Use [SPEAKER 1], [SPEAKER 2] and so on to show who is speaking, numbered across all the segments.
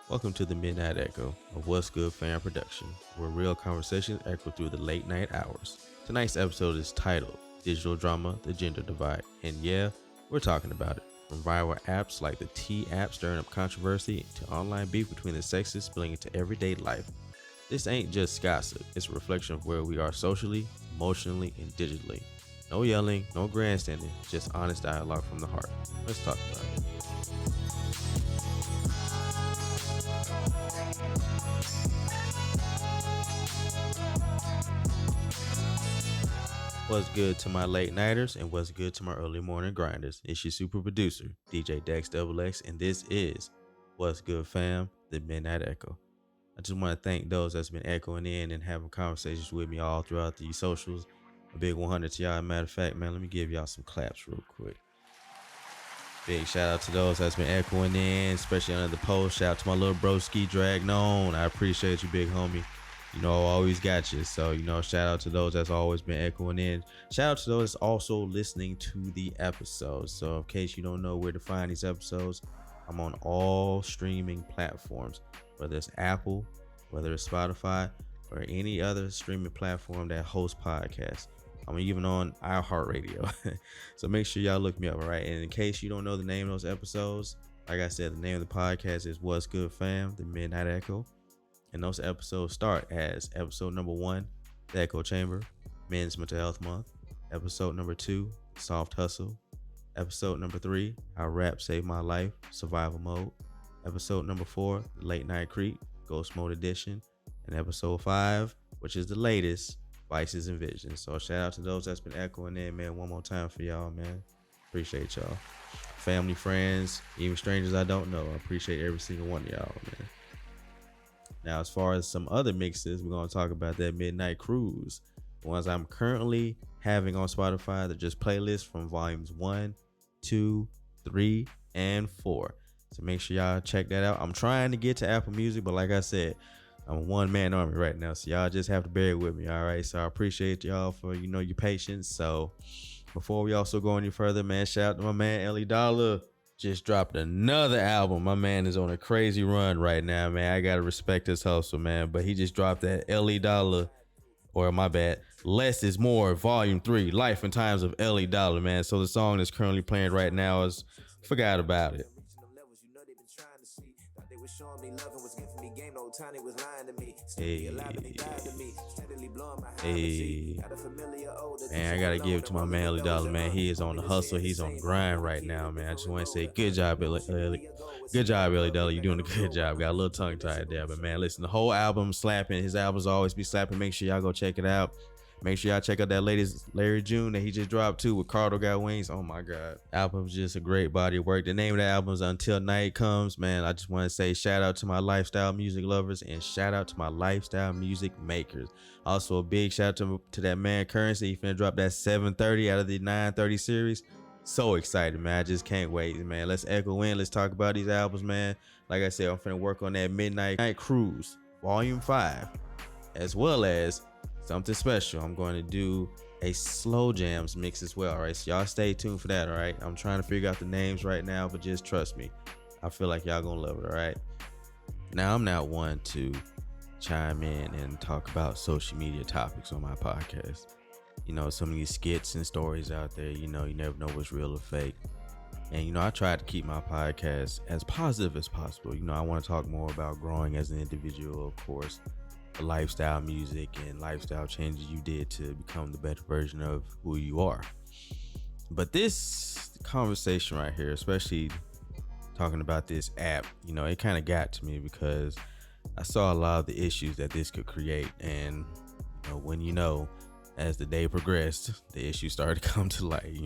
[SPEAKER 1] Welcome to the Midnight Echo of What's Good Fan Production, where real conversations echo through the late night hours. Tonight's episode is titled Digital Drama, the Gender Divide. And yeah, we're talking about it. From viral apps like the T app stirring up controversy to online beef between the sexes spilling into everyday life. This ain't just gossip, it's a reflection of where we are socially, emotionally, and digitally. No yelling, no grandstanding, just honest dialogue from the heart. Let's talk about it. What's good to my late nighters and what's good to my early morning grinders? It's your super producer, DJ Dex XX, and this is What's Good Fam, the Midnight Echo. I just want to thank those that's been echoing in and having conversations with me all throughout these socials. A big 100 to y'all. Matter of fact, man, let me give y'all some claps real quick. Big shout out to those that's been echoing in, especially under the post. Shout out to my little broski Dragnon. I appreciate you, big homie. You know, I always got you. So, shout out to those that's always been echoing in. Shout out to those also listening to the episodes. So, in case you don't know where to find these episodes, I'm on all streaming platforms, whether it's Apple, whether it's Spotify, or any other streaming platform that hosts podcasts. I'm even on iHeartRadio. So make sure y'all look me up, all right? And in case you don't know the name of those episodes, like I said, the name of the podcast is What's Good Fam, the Midnight Echo. And those episodes start as episode number 1, The Echo Chamber, Men's Mental Health Month. Episode number 2, Soft Hustle. Episode number 3, How Rap Saved My Life, Survival Mode. Episode number 4, The Late Night Creep, Ghost Mode Edition. And episode 5, which is the latest, Vices and Visions. So shout out to those that's been echoing in, man. One more time for y'all, man. Appreciate y'all. Family, friends, even strangers I don't know. I appreciate every single one of y'all, man. Now, as far as some other mixes, we're going to talk about that Midnight Cruise. The ones I'm currently having on Spotify, they're just playlists from volumes 1, 2, 3, and 4. So make sure y'all check that out. I'm trying to get to Apple Music, but like I said, I'm a one-man army right now, so y'all just have to bear with me, all right? So I appreciate y'all for, your patience. So before we also go any further, man, shout out to my man, Ellie Dollar. Just dropped another album. My man is on a crazy run right now, man. I got to respect his hustle, man. But he just dropped that Ellie Dollar, or my bad, Less is More, Volume 3, Life and Times of Ellie Dollar, man. So the song that's currently playing right now is Forgot About It. Hey, man, I gotta give it to my man Ellie Dollar, man. He is on the hustle, he's on the grind right now, man. I just want to say good job, Ellie. Good job, Ellie Dollar. You're doing a good job. Got a little tongue tied there, but man, listen, the whole album slapping. His albums always be slapping. Make sure y'all go check it out. Make sure y'all check out that latest Larry June that he just dropped too with Cardo Got Wings. Oh my God. Album's just a great body of work. The name of the album is Until Night Comes. Man, I just want to say shout out to my lifestyle music lovers and shout out to my lifestyle music makers. Also a big shout out to that man Currency. He finna drop that 730 out of the 930 series. So excited, man. I just can't wait, man. Let's echo in. Let's talk about these albums, man. Like I said, I'm finna work on that Midnight Cruise Volume 5, as well as something special. I'm going to do a slow jams mix as well. All right, so y'all stay tuned for that. All right, I'm trying to figure out the names right now, but just trust me, I feel like y'all gonna love it. All right, now I'm not one to chime in and talk about social media topics on my podcast. Some of these skits and stories out there, you never know what's real or fake. And I try to keep my podcast as positive as possible. I want to talk more about growing as an individual, of course, lifestyle music and lifestyle changes you did to become the better version of who you are. But this conversation right here, especially talking about this app, it kind of got to me because I saw a lot of the issues that this could create. And as the day progressed, the issues started to come to light.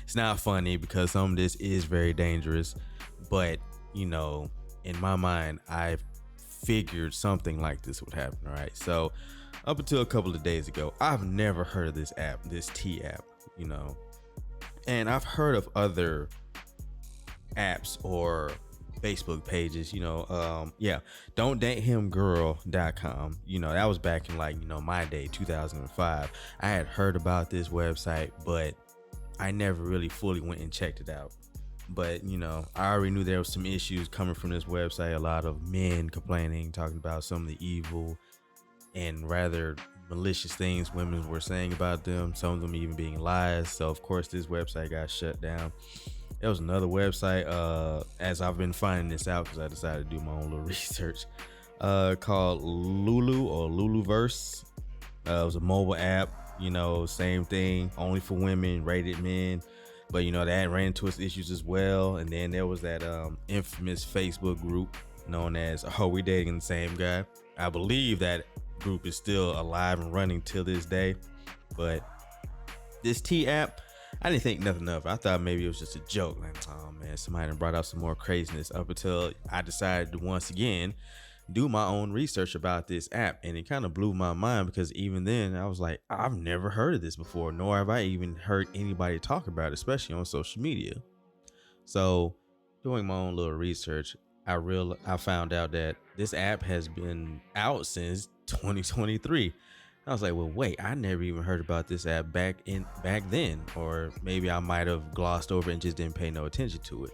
[SPEAKER 1] It's not funny because some of this is very dangerous, but in my mind, I've figured something like this would happen. All right, so up until a couple of days ago, I've never heard of this app, this T app, and I've heard of other apps or Facebook pages, don'tdatehimgirl.com. That was back in my day, 2005. I had heard about this website, but I never really fully went and checked it out. But I already knew there was some issues coming from this website. A lot of men complaining, talking about some of the evil and rather malicious things women were saying about them, some of them even being lies. So of course this website got shut down. There was another website, as I've been finding this out because I decided to do my own little research, called Lulu or Luluverse. It was a mobile app, same thing, only for women, rated men. But that ran into its issues as well. And then there was that infamous Facebook group known as "Oh, we dating the same guy." I believe that group is still alive and running till this day. But this T app, I didn't think nothing of it. I thought maybe it was just a joke. Like, oh man, somebody done brought out some more craziness, up until I decided to once again do my own research about this app. And it kind of blew my mind, because even then I was like, I've never heard of this before, nor have I even heard anybody talk about it, especially on social media. So doing my own little research, I found out that this app has been out since 2023. I was like, well, wait, I never even heard about this app back then, or maybe I might have glossed over it and just didn't pay no attention to it.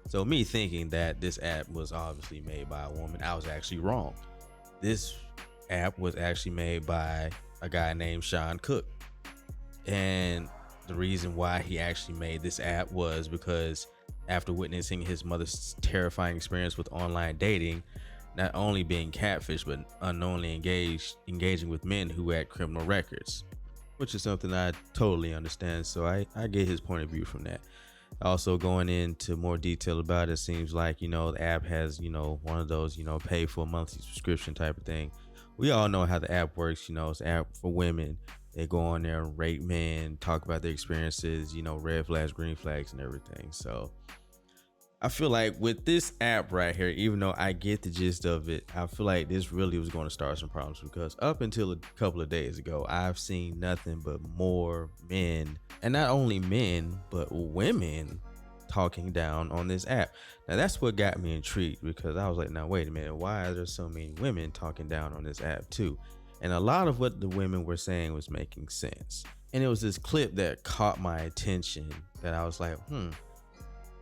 [SPEAKER 1] So me thinking that this app was obviously made by a woman, I was actually wrong. This app was actually made by a guy named Sean Cook. And the reason why he actually made this app was because after witnessing his mother's terrifying experience with online dating, not only being catfished but unknowingly engaging with men who had criminal records, which is something I totally understand. So I get his point of view from that. Also, going into more detail about it, seems like the app has one of those pay for a monthly subscription type of thing. We all know how the app works. It's an app for women. They go on there and rate men, talk about their experiences, red flags, green flags, and everything. So I feel like with this app right here, even though I get the gist of it, I feel like this really was going to start some problems, because up until a couple of days ago, I've seen nothing but more men, and not only men, but women talking down on this app. Now that's what got me intrigued, because I was like, now wait a minute, why are there so many women talking down on this app too? And a lot of what the women were saying was making sense. And it was this clip that caught my attention that I was like,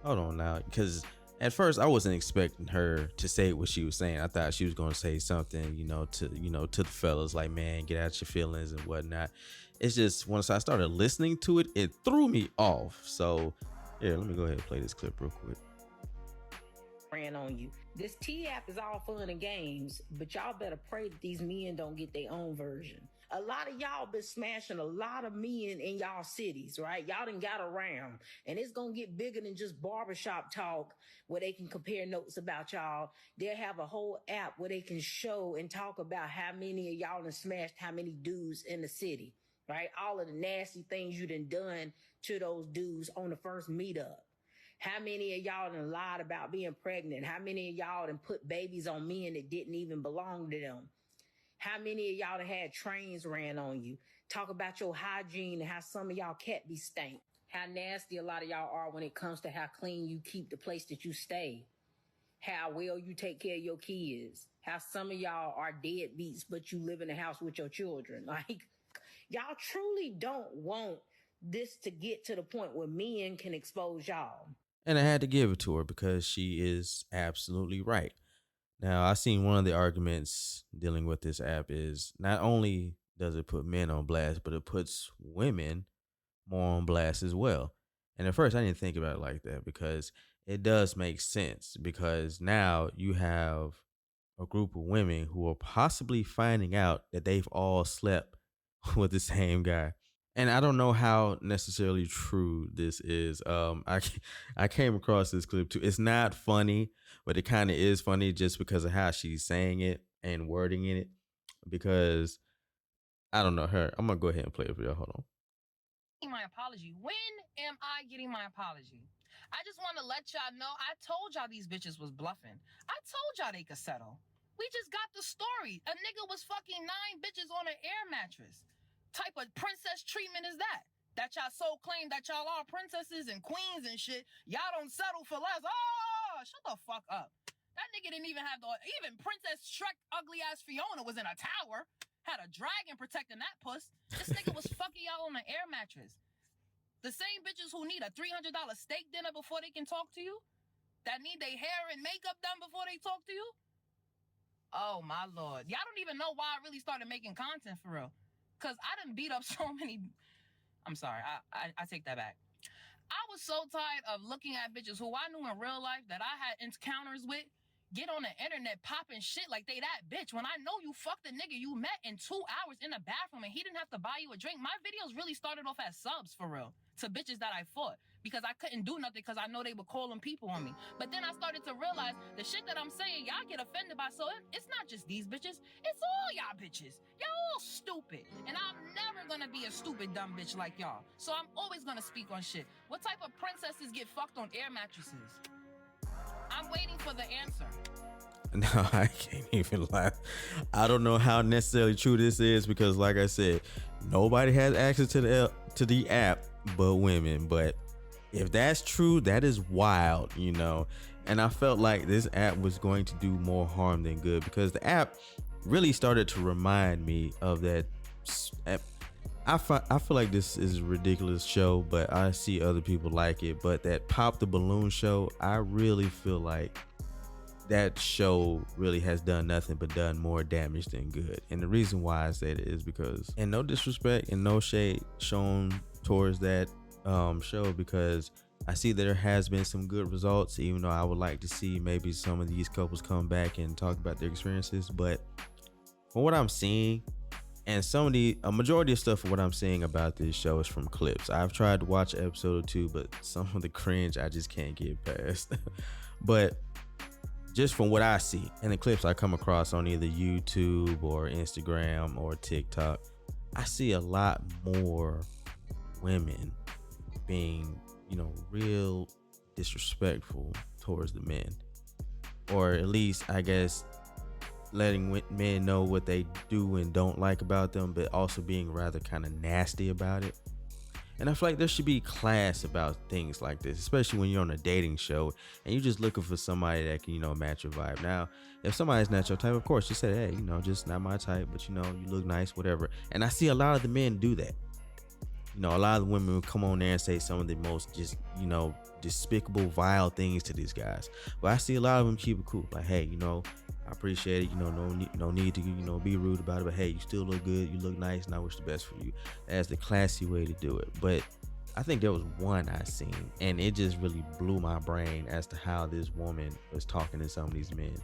[SPEAKER 1] hold on now, because at first I wasn't expecting her to say what she was saying. I thought she was going to say something, to the fellas, like, man, get out your feelings and whatnot. It's just once I started listening to it, it threw me off. So yeah, let me go ahead and play this clip real quick.
[SPEAKER 2] Ran on you. This T app is all fun and games, but y'all better pray that these men don't get their own version. A lot of y'all been smashing a lot of men in y'all cities, right? Y'all done got around, and it's gonna get bigger than just barbershop talk where they can compare notes about y'all. They'll have a whole app where they can show and talk about how many of y'all done smashed how many dudes in the city, right? All of the nasty things you done to those dudes on the first meetup. How many of y'all done lied about being pregnant? How many of y'all done put babies on men that didn't even belong to them? How many of y'all done had trains ran on you? Talk about your hygiene and how some of y'all cat be stank. How nasty a lot of y'all are when it comes to how clean you keep the place that you stay. How well you take care of your kids. How some of y'all are deadbeats, but you live in the house with your children. Like, y'all truly don't want this to get to the point where men can expose y'all.
[SPEAKER 1] And I had to give it to her because she is absolutely right. Now, I seen one of the arguments dealing with this app is not only does it put men on blast, but it puts women more on blast as well. And at first, I didn't think about it like that, because it does make sense, because now you have a group of women who are possibly finding out that they've all slept with the same guy. And I don't know how necessarily true this is. I came across this clip too. It's not funny, but it kind of is funny just because of how she's saying it and wording in it. Because I don't know her. I'm gonna go ahead and play it for y'all. Hold on.
[SPEAKER 3] My apology. When am I getting my apology? I just want to let y'all know I told y'all these bitches was bluffing. I told y'all they could settle. We just got the story. A nigga was fucking 9 bitches on an air mattress. Type of princess treatment is that? That y'all so claim that y'all are princesses and queens and shit. Y'all don't settle for less. Oh, shut the fuck up. That nigga didn't even have the. Even Princess Shrek ugly ass Fiona was in a tower. Had a dragon protecting that puss. This nigga was fucking y'all on an air mattress. The same bitches who need a $300 steak dinner before they can talk to you, that need their hair and makeup done before they talk to you. Oh my Lord. Y'all don't even know why I really started making content for real. Cause I done beat up so many. I'm sorry, I take that back. I was so tired of looking at bitches who I knew in real life that I had encounters with get on the internet popping shit like they that bitch when I know you fucked a nigga you met in 2 hours in the bathroom and he didn't have to buy you a drink. My videos really started off as subs for real to bitches that I fought because I couldn't do nothing because I know they were calling people on me. But then I started to realize the shit that I'm saying y'all get offended by, so it's not just these bitches, it's all y'all bitches. Y'all all stupid. And I'm never gonna be a stupid dumb bitch like y'all. So I'm always gonna speak on shit. What type of princesses get fucked on air mattresses? I'm waiting for the answer.
[SPEAKER 1] No, I can't even lie. I don't know how necessarily true this is because, like I said, nobody has access to the app but women. But if that's true, that is wild, you know. And I felt like this app was going to do more harm than good because the app really started to remind me of that. I feel like this is a ridiculous show, but I see other people like it. But that Pop the Balloon show, I really feel like that show really has done nothing but done more damage than good. And the reason why I say that is because, and no disrespect and no shade shown towards that show, because I see that there has been some good results, even though I would like to see maybe some of these couples come back and talk about their experiences. But from what I'm seeing, and a majority of stuff of what I'm seeing about this show is from clips. I've tried to watch an episode or two, but some of the cringe I just can't get past. But just from what I see in the clips I come across on either YouTube or Instagram or TikTok, I see a lot more women being, real disrespectful towards the men. Or at least, I guess, letting men know what they do and don't like about them, but also being rather kind of nasty about it. And I feel like there should be class about things like this, especially when you're on a dating show and you're just looking for somebody that can, match your vibe. Now, if somebody's not your type, of course, just say, hey, just not my type, but you look nice, whatever. And I see a lot of the men do that. A lot of the women will come on there and say some of the most just, despicable, vile things to these guys. But I see a lot of them keep it cool. Like, hey, I appreciate it. No need to, be rude about it. But hey, you still look good. You look nice, and I wish the best for you. That's the classy way to do it. But I think there was one I seen, and it just really blew my brain as to how this woman was talking to some of these men.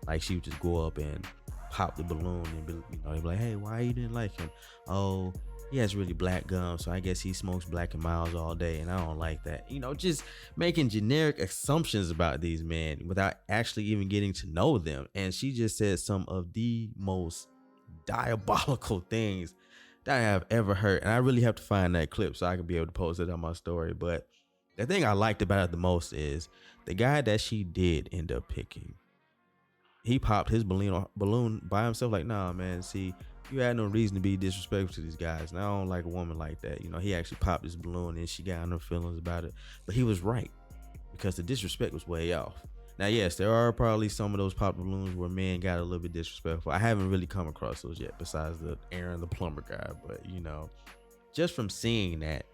[SPEAKER 1] Like, she would just go up and pop the balloon and be like, hey, why you didn't like him? Oh, he has really black gum, so I guess he smokes Black and Miles all day, and I don't like that. Just making generic assumptions about these men without actually even getting to know them. And she just said some of the most diabolical things that I have ever heard. And I really have to find that clip so I can be able to post it on my story. But the thing I liked about it the most is the guy that she did end up picking. He popped his balloon by himself. Like, nah, man, see, you had no reason to be disrespectful to these guys. And I don't like a woman like that. He actually popped his balloon and she got on her feelings about it. But he was right, because the disrespect was way off. Now, yes, there are probably some of those pop balloons where men got a little bit disrespectful. I haven't really come across those yet, besides the Aaron the plumber guy. But, just from seeing that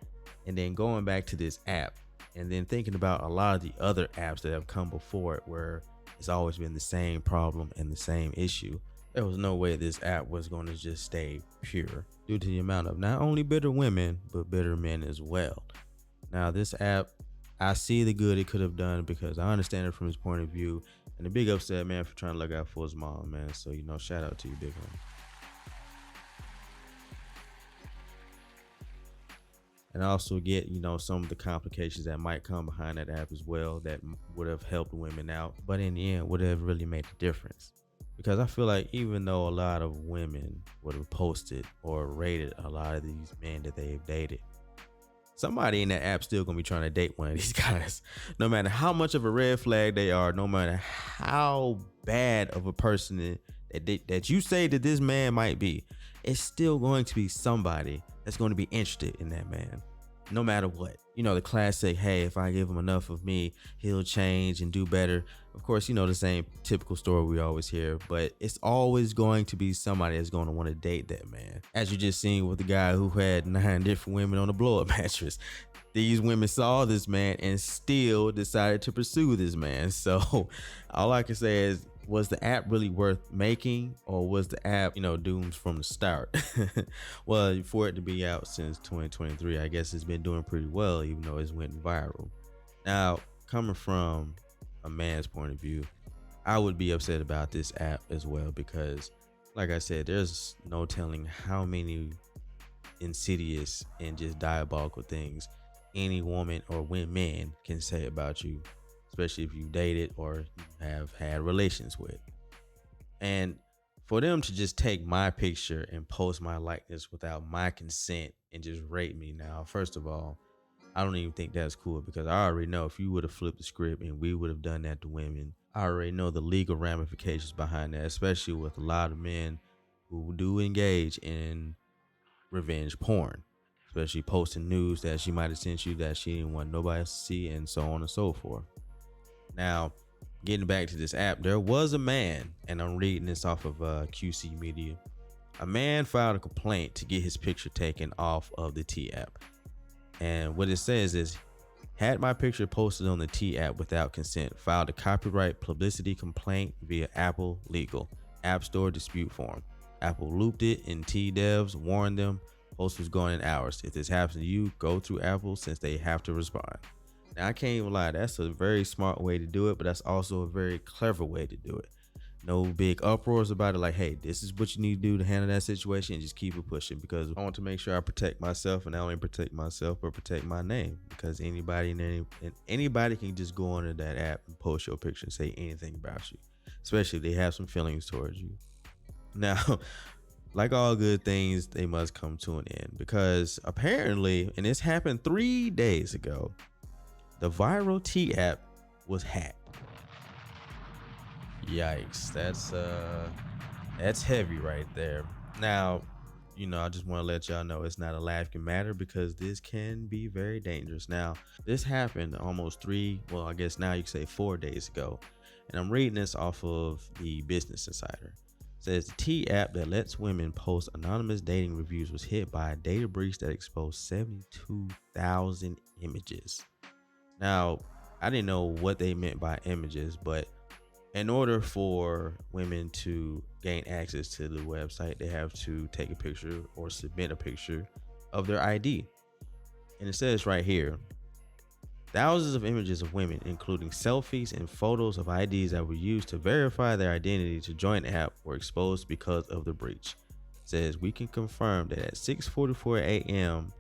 [SPEAKER 1] and then going back to this app and then thinking about a lot of the other apps that have come before it where it's always been the same problem and the same issue, there was no way this app was going to just stay pure due to the amount of not only bitter women, but bitter men as well. Now, this app, I see the good it could have done because I understand it from his point of view. And a big upset, man, for trying to look out for his mom, man. So, shout out to you, big one. And I also get, some of the complications that might come behind that app as well that would have helped women out. But in the end, would have really made a difference. Because I feel like even though a lot of women would have posted or rated a lot of these men that they've dated, somebody in that app still gonna be trying to date one of these guys. No matter how much of a red flag they are, no matter how bad of a person that you say that this man might be, it's still going to be somebody that's going to be interested in that man. no matter what. The classic, hey, if I give him enough of me, he'll change and do better. Of course, the same typical story we always hear, but it's always going to be somebody that's going to want to date that man. As you just seen with the guy who had 9 different women on a blow up mattress. These women saw this man and still decided to pursue this man. So all I can say is, was the app really worth making, or was the app, doomed from the start? Well, for it to be out since 2023, I guess it's been doing pretty well, even though it's went viral. Now, coming from a man's point of view, I would be upset about this app as well, because like I said, there's no telling how many insidious and just diabolical things any woman or men can say about you, especially if you dated or have had relations with. And for them to just take my picture and post my likeness without my consent and just rape me now, first of all, I don't even think that's cool, because I already know if you would have flipped the script and we would have done that to women, I already know the legal ramifications behind that, especially with a lot of men who do engage in revenge porn, especially posting news that she might have sent you that she didn't want nobody else to see, and so on and so forth. Now, getting back to this app, there was a man, and I'm reading this off of QC Media. A man filed a complaint to get his picture taken off of the T app. And what it says is, had my picture posted on the T app without consent, filed a copyright publicity complaint via Apple Legal App Store dispute form. Apple looped it, and T devs warned them post was going in hours. If this happens to you, go through Apple, since they have to respond. Now, I can't even lie, that's a very smart way to do it, but that's also a very clever way to do it. No big uproars about it, like, hey, this is what you need to do to handle that situation, and just keep it pushing, because I want to make sure I protect myself, and not only protect myself, but protect my name, because anybody can just go onto that app and post your picture and say anything about you, especially if they have some feelings towards you. Now, like all good things, they must come to an end, because apparently, and this happened 3 days ago, the viral T app was hacked. Yikes, that's heavy right there. Now, I just want to let y'all know it's not a laughing matter, because this can be very dangerous. Now, this happened almost I guess now you can say 4 days ago, and I'm reading this off of the Business Insider. It says the T app that lets women post anonymous dating reviews was hit by a data breach that exposed 72,000 images. Now, I didn't know what they meant by images, but in order for women to gain access to the website, they have to take a picture or submit a picture of their ID. And it says right here, thousands of images of women, including selfies and photos of IDs that were used to verify their identity to join the app, were exposed because of the breach. It says, we can confirm that at 6:44 a.m.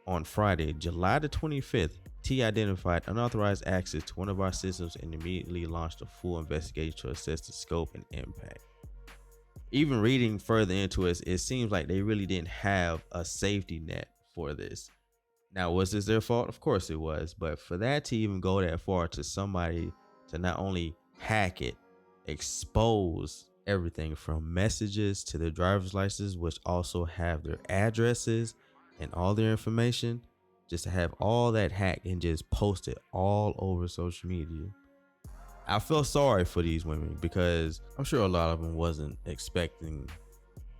[SPEAKER 1] on Friday, July the 25th, T identified unauthorized access to one of our systems and immediately launched a full investigation to assess the scope and impact. Even reading further into it, it seems like they really didn't have a safety net for this. Now, was this their fault? Of course it was. But for that to even go that far, to somebody to not only hack it, expose everything from messages to their driver's license, which also have their addresses and all their information, just to have all that hacked and just post it all over social media. I feel sorry for these women, because I'm sure a lot of them wasn't expecting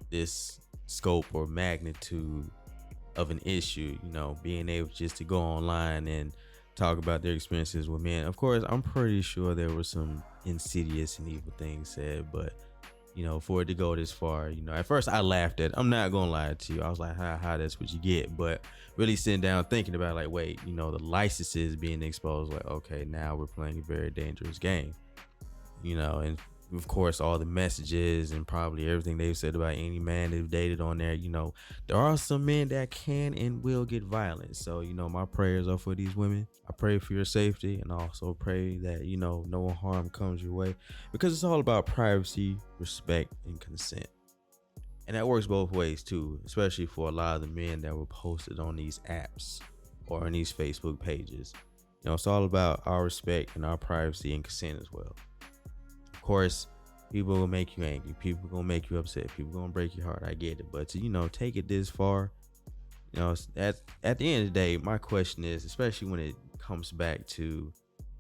[SPEAKER 1] this scope or magnitude of an issue, being able just to go online and talk about their experiences with men. Of course, I'm pretty sure there were some insidious and evil things said, but for it to go this far, at first I laughed at it. I'm not gonna lie to you. I was like, how that's what you get. But really sitting down thinking about it, like, wait, the licenses being exposed, like, okay, now we're playing a very dangerous game. And of course all the messages and probably everything they've said about any man they've dated on there, there are some men that can and will get violent. So, my prayers are for these women. I pray for your safety, and also pray that, no harm comes your way, because it's all about privacy, respect, and consent. And that works both ways too, especially for a lot of the men that were posted on these apps or on these Facebook pages. It's all about our respect and our privacy and consent as well. Of course, people will make you angry. People gonna make you upset. People gonna break your heart. I get it. But to, take it this far, At the end of the day, my question is, especially when it comes back to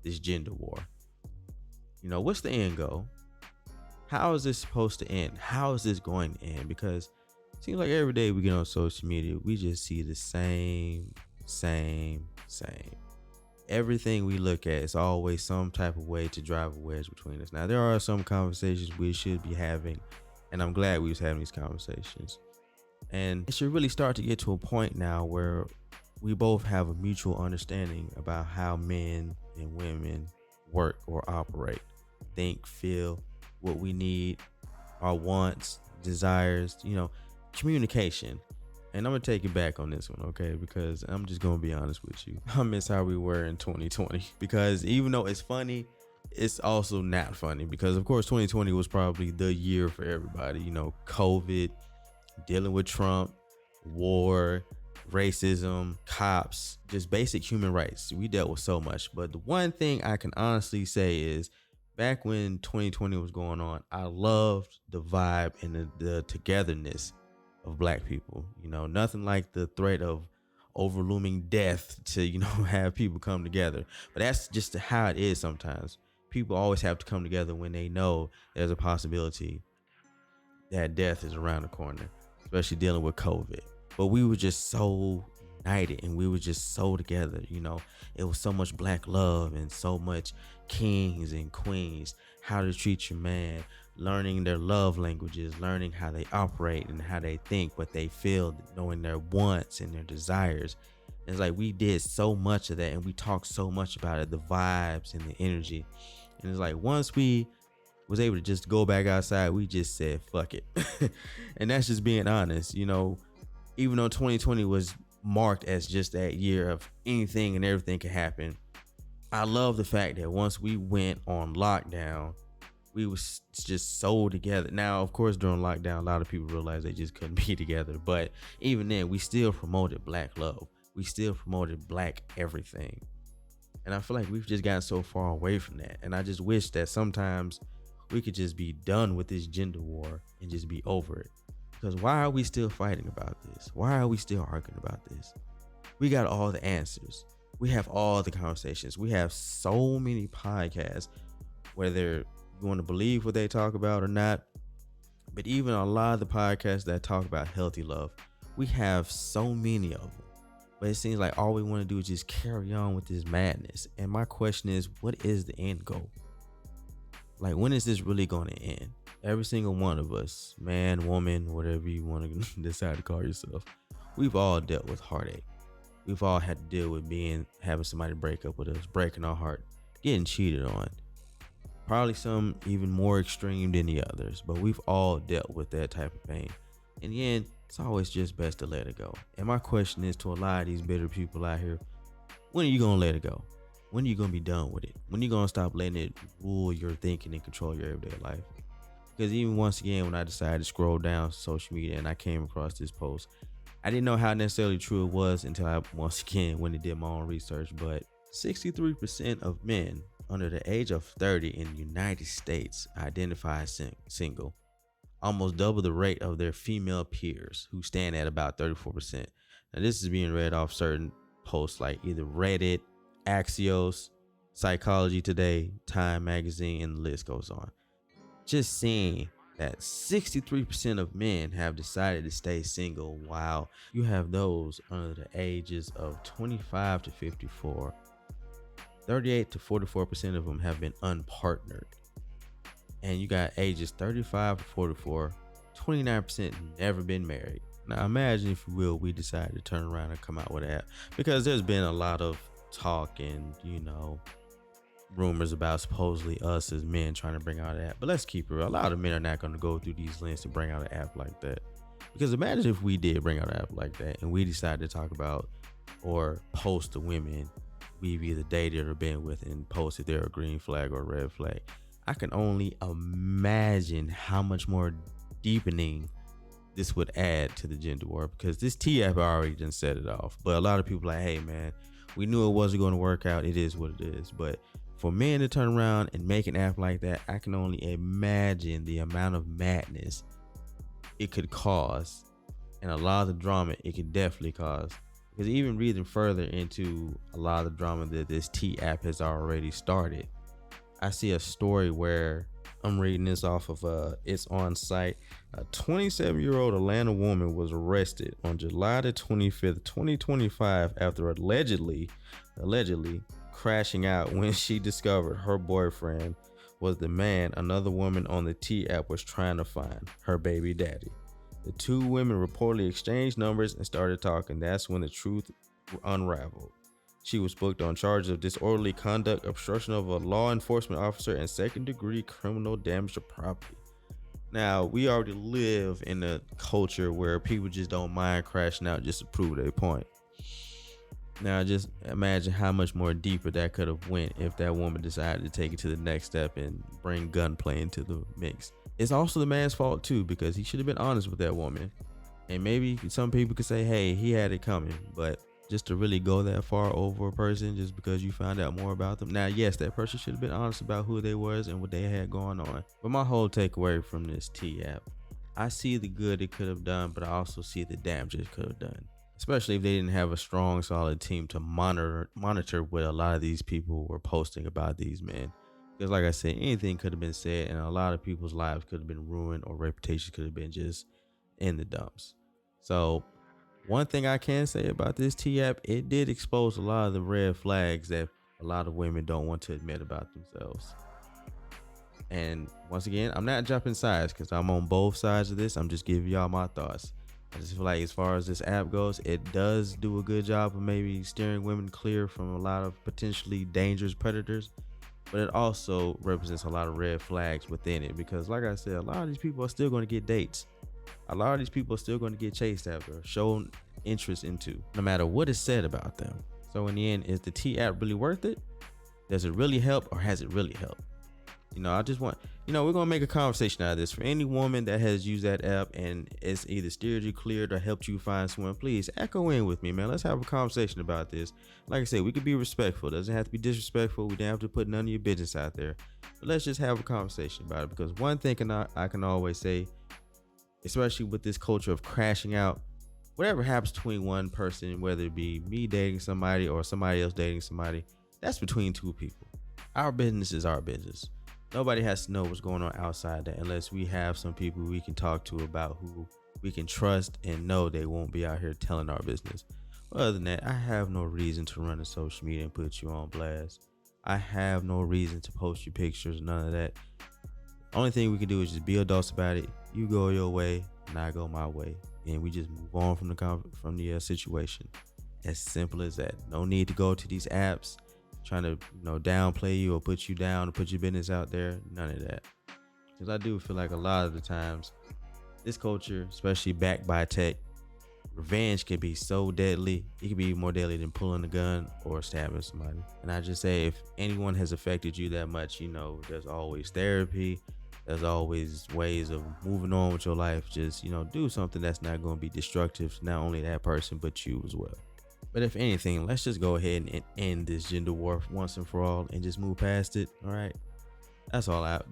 [SPEAKER 1] this gender war, what's the end goal? How is this supposed to end? How is this going to end? Because it seems like every day we get on social media, we just see the same. Everything we look at is always some type of way to drive a wedge between us. Now, there are some conversations we should be having, and I'm glad we was having these conversations. And it should really start to get to a point now where we both have a mutual understanding about how men and women work or operate, think, feel, what we need, our wants, desires, communication. And I'm gonna take it back on this one, okay? Because I'm just gonna be honest with you. I miss how we were in 2020. Because even though it's funny, it's also not funny. Because of course 2020 was probably the year for everybody. COVID, dealing with Trump, war, racism, cops, just basic human rights. We dealt with so much. But the one thing I can honestly say is back when 2020 was going on, I loved the vibe and the togetherness of black people. Nothing like the threat of overlooming death to, have people come together. But that's just how it is sometimes. People always have to come together when they know there's a possibility that death is around the corner, especially dealing with COVID. But we were just so united and we were just so together. It was so much black love and so much kings and queens, how to treat your man, learning their love languages, learning how they operate and how they think, what they feel, knowing their wants and their desires. And it's like we did so much of that and we talked so much about it, the vibes and the energy. And it's like once we was able to just go back outside, we just said fuck it. And that's just being honest. Even though 2020 was marked as just that year of anything and everything can happen, I love the fact that once we went on lockdown, we was just so together. Now, of course, during lockdown, a lot of people realized they just couldn't be together. But even then, we still promoted black love. We still promoted black everything. And I feel like we've just gotten so far away from that. And I just wish that sometimes we could just be done with this gender war and just be over it. Because why are we still fighting about this? Why are we still arguing about this? We got all the answers. We have all the conversations. We have so many podcasts, whether you want to believe what they talk about or not. But even a lot of the podcasts that talk about healthy love, we have so many of them. But it seems like all we want to do is just carry on with this madness. And my question is, what is the end goal? Like, when is this really going to end? Every single one of us, man, woman, whatever you want to decide to call yourself, we've all dealt with heartache. We've all had to deal with having somebody break up with us, breaking our heart, getting cheated on. Probably some even more extreme than the others, but we've all dealt with that type of pain. In the end, it's always just best to let it go. And my question is to a lot of these bitter people out here, when are you going to let it go? When are you going to be done with it? When are you going to stop letting it rule your thinking and control your everyday life? Because even once again, when I decided to scroll down social media and I came across this post, I didn't know how necessarily true it was until I once again went and did my own research. But 63% of men under the age of 30 in the United States identify as single, almost double the rate of their female peers who stand at about 34%. Now, this is being read off certain posts like either Reddit, Axios, Psychology Today, Time Magazine, and the list goes on. Just seeing that 63% of men have decided to stay single, while you have those under the ages of 25 to 54. 38 to 44% of them have been unpartnered. And you got ages 35 to 44, 29% never been married. Now imagine, if you will, we decide to turn around and come out with an app, because there's been a lot of talk and rumors about supposedly us as men trying to bring out an app. But let's keep it real. A lot of men are not going to go through these lengths to bring out an app like that. Because imagine if we did bring out an app like that and we decided to talk about or post the women we've either dated or been with and post if they're a green flag or a red flag. I can only imagine how much more deepening this would add to the gender war, because this T app already done set it off. But a lot of people are like, hey man, we knew it wasn't going to work out. It is what it is. But for men to turn around and make an app like that, I can only imagine the amount of madness it could cause and a lot of the drama it can definitely cause. Because even reading further into a lot of the drama that this T app has already started, I see a story where I'm reading this off of it's on site. A 27-year-old Atlanta woman was arrested on July the 25th, 2025 after allegedly crashing out when she discovered her boyfriend was the man another woman on the T app was trying to find, her baby daddy. The two women reportedly exchanged numbers and started talking. That's when the truth unraveled. She was booked on charges of disorderly conduct, obstruction of a law enforcement officer, and second-degree criminal damage to property. Now, we already live in a culture where people just don't mind crashing out just to prove their point. Now, just imagine how much more deeper that could have went if that woman decided to take it to the next step and bring gunplay into the mix. It's also the man's fault too, because he should have been honest with that woman. And maybe some people could say, hey, he had it coming, but just to really go that far over a person just because you found out more about them. Now, yes, that person should have been honest about who they was and what they had going on. But my whole takeaway from this T app, I see the good it could have done, but I also see the damage it could have done. Especially if they didn't have a strong, solid team to monitor what a lot of these people were posting about these men. Because like I said, anything could have been said and a lot of people's lives could have been ruined or reputations could have been just in the dumps. So one thing I can say about this T app, it did expose a lot of the red flags that a lot of women don't want to admit about themselves. And once again, I'm not jumping sides because I'm on both sides of this. I'm just giving y'all my thoughts. I just feel like as far as this app goes, it does do a good job of maybe steering women clear from a lot of potentially dangerous predators, but it also represents a lot of red flags within it because like I said, a lot of these people are still going to get dates. A lot of these people are still going to get chased after, shown interest into, no matter what is said about them. So in the end, is the T app really worth it? Does it really help or has it really helped? I just want, we're going to make a conversation out of this. For any woman that has used that app and it's either steered you clear or helped you find someone, please echo in with me, man. Let's have a conversation about this. Like I said, we could be respectful. It doesn't have to be disrespectful. We don't have to put none of your business out there. But let's just have a conversation about it because one thing I can always say, especially with this culture of crashing out, whatever happens between one person, whether it be me dating somebody or somebody else dating somebody, that's between two people. Our business is our business. Nobody has to know what's going on outside that unless we have some people we can talk to about who we can trust and know they won't be out here telling our business. But other than that, I have no reason to run to social media and put you on blast. I have no reason to post your pictures, none of that. Only thing we can do is just be adults about it. You go your way and I go my way, and we just move on from the situation. As simple as that. No need to go to these apps trying to downplay you or put you down or put your business out there. None of that. Because I do feel like a lot of the times this culture, especially backed by tech, revenge can be so deadly. It can be more deadly than pulling a gun or stabbing somebody. And I just say, if anyone has affected you that much, there's always therapy. There's always ways of moving on with your life. Just, do something that's not going to be destructive to not only that person, but you as well. But if anything, let's just go ahead and end this gender war once and for all and just move past it. All right. That's all I got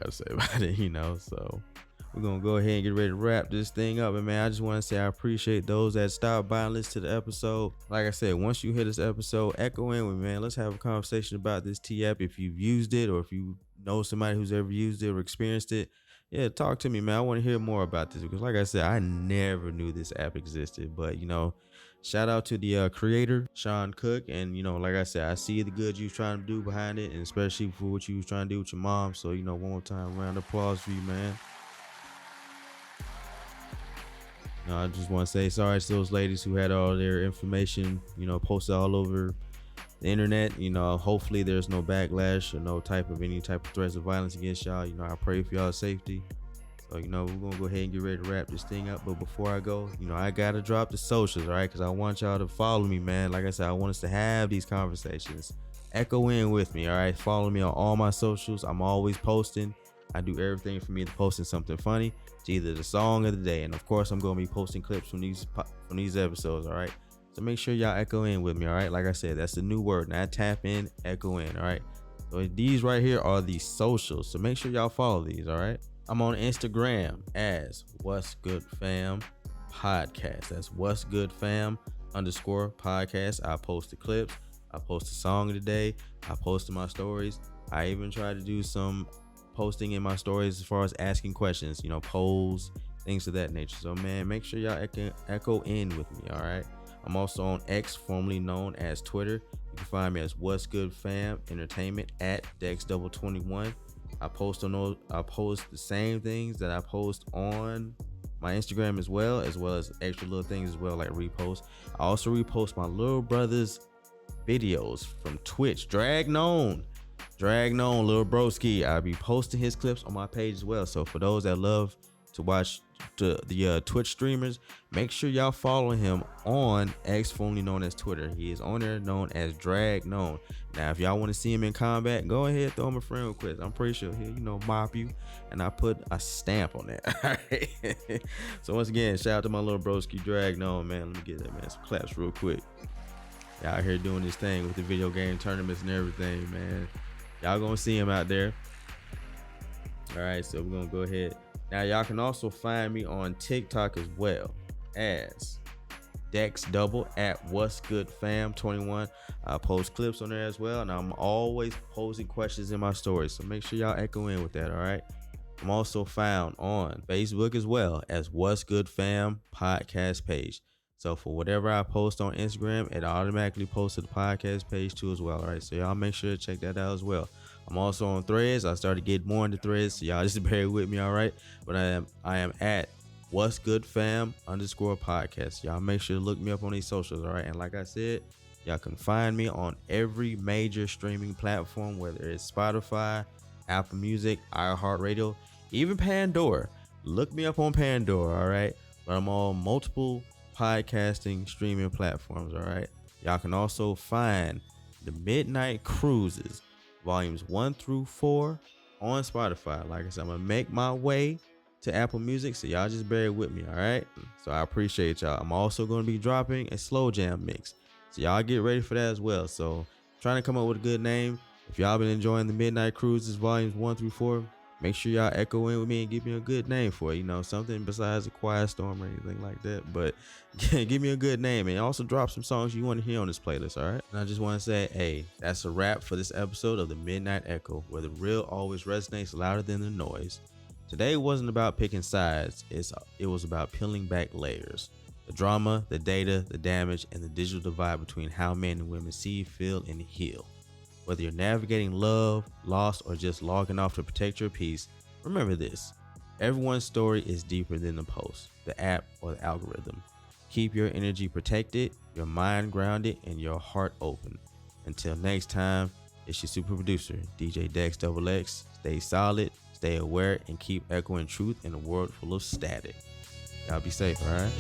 [SPEAKER 1] to say about it, So we're going to go ahead and get ready to wrap this thing up. And man, I just want to say I appreciate those that stopped by and listened to the episode. Like I said, once you hear this episode, echo in with me, man. Let's have a conversation about this T app. If you've used it or if you know somebody who's ever used it or experienced it, yeah, talk to me, man. I want to hear more about this because like I said, I never knew this app existed. But, shout out to the creator, Sean Cook. And, like I said, I see the good you was trying to do behind it, and especially for what you was trying to do with your mom. So, one more time, round of applause for you, man. I just want to say sorry to those ladies who had all their information, posted all over the internet. Hopefully there's no backlash or no any type of threats of violence against y'all. I pray for y'all's safety. So, we're going to go ahead and get ready to wrap this thing up. But before I go, I got to drop the socials, all right? Because I want y'all to follow me, man. Like I said, I want us to have these conversations. Echo in with me, all right? Follow me on all my socials. I'm always posting. I do everything from either posting something funny to either the song of the day. And, of course, I'm going to be posting clips from these episodes, all right? So make sure y'all echo in with me, all right? Like I said, that's the new word. Not tap in, echo in, all right? So these right here are the socials. So make sure y'all follow these, all right? I'm on Instagram as What's Good Fam. podcast. That's What's Good Fam underscore podcast. I post the clips. I post a song of the day. I posted my stories. I even try to do some posting in my stories as far as asking questions, polls, things of that nature. So, man, make sure y'all echo in with me, all right? I'm also on X, formerly known as Twitter. You can find me as What's Good Fam Entertainment at Dex21. I post on those. I post the same things that I post on my Instagram as well as extra little things as well, like repost. I also repost my little brother's videos from Twitch. Drag known little broski. I'll be posting his clips on my page as well. So for those that love to watch the Twitch streamers, make sure y'all follow him on X, formerly known as Twitter. He is on there known as Drag Known. Now, if y'all want to see him in combat, go ahead, throw him a friend request. I'm pretty sure he'll, mop you, and I put a stamp on that. So once again, shout out to my little broski Drag Known, man. Let me get that, man, some claps real quick. Y'all out here doing this thing with the video game tournaments and everything, man. Y'all gonna see him out there. All right, so we're gonna go ahead. Now, y'all can also find me on TikTok as well as Dex Double at What's Good Fam 21. I post clips on there as well, and I'm always posing questions in my stories. So make sure y'all echo in with that, all right? I'm also found on Facebook as well as What's Good Fam podcast page. So for whatever I post on Instagram, it automatically posts to the podcast page too as well, all right? So y'all make sure to check that out as well. I'm also on Threads. I started getting more into Threads, so y'all just bear with me, all right? But I am at What's Good Fam underscore podcast. Y'all make sure to look me up on these socials, all right? And like I said, y'all can find me on every major streaming platform, whether it's Spotify, Apple Music, iHeartRadio, even Pandora. Look me up on Pandora, all right? But I'm on multiple podcasting streaming platforms, all right? Y'all can also find the Midnight Cruises volumes 1 through 4 on Spotify. Like I said, I'm gonna make my way to Apple Music, so y'all just bear with me, all right? So I appreciate y'all. I'm also going to be dropping a slow jam mix, so y'all get ready for that as well. So trying to come up with a good name. If y'all been enjoying the Midnight Cruises volumes 1 through 4, make sure y'all echo in with me and give me a good name for it. Something besides a Quiet Storm or anything like that. But give me a good name, and also drop some songs you want to hear on this playlist, all right? And I just want to say, hey, that's a wrap for this episode of the Midnight Echo, where the real always resonates louder than the noise. Today wasn't about picking sides. It was about peeling back layers. The drama, the data, the damage, and the digital divide between how men and women see, feel, and heal. Whether you're navigating love, loss, or just logging off to protect your peace, remember this. Everyone's story is deeper than the post, the app, or the algorithm. Keep your energy protected, your mind grounded, and your heart open. Until next time, it's your super producer, DJ Dex XX. Stay solid, stay aware, and keep echoing truth in a world full of static. Y'all be safe, all right?